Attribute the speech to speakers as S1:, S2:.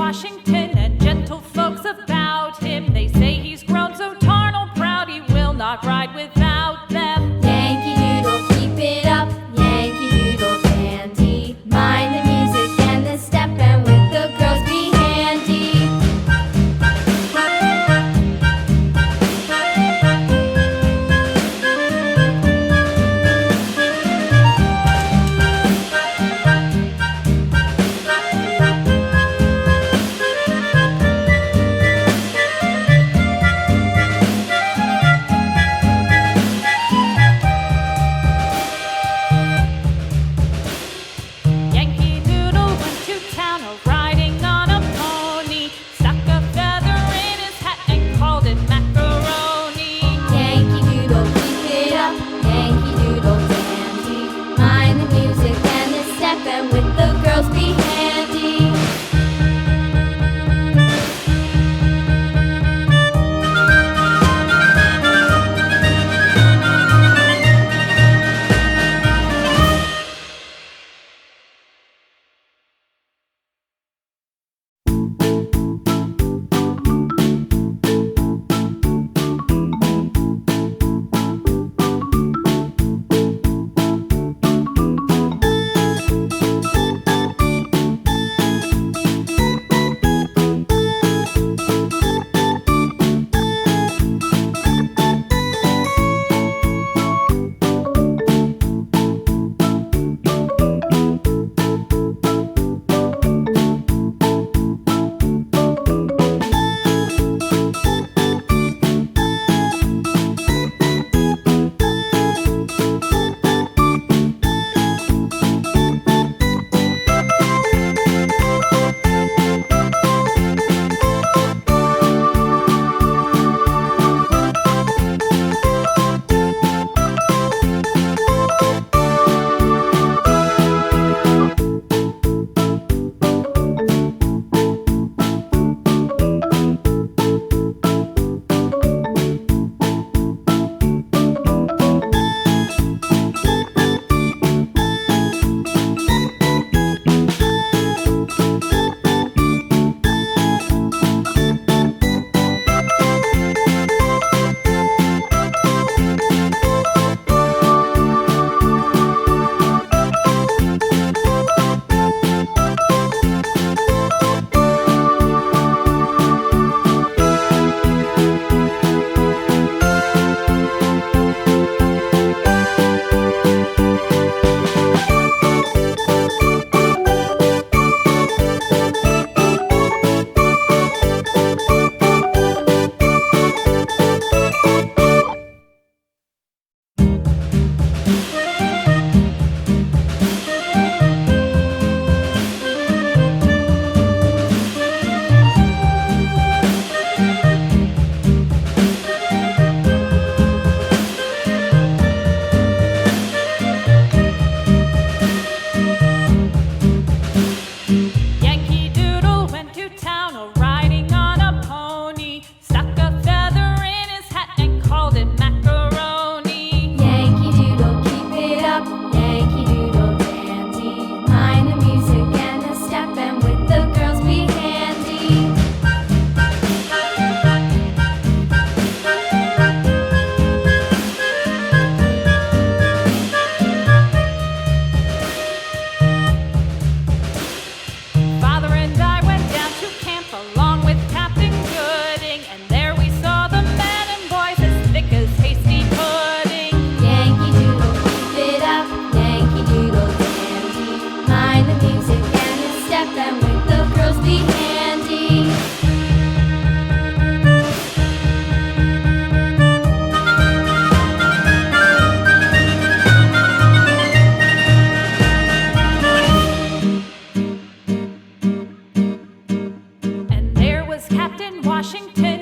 S1: Washington, and gentle folks about him. They say he's grown so tarnal proud he will not ride without them.
S2: Yankee Doodle, keep it up, Yankee Doodle dandy. Mind the music and the step, and with the girls be handy.
S1: Yankee Doodle went to town riding on a pony, stuck a feather in his hat and called it macaroni.
S2: Yankee Doodle, keep it up, Yankee Doodle dandy. Mind the music and the step, and with the girls be handy.
S1: Yankee Doodle went to town riding on a pony, stuck a feather in his hat and called it macaroni.
S2: Yankee Doodle, keep it up, Yankee Doodle dandy. Mind the music and the step, and with the girls be handy.
S1: Father and I went down to camp along with Captain Gooding, and there we saw the men and boys as thick as hasty pudding.
S2: Yankee Doodle, keep it up, Yankee Doodle dandy. Mind the music and the step, and with the girls be handy.
S1: And there was Captain Washington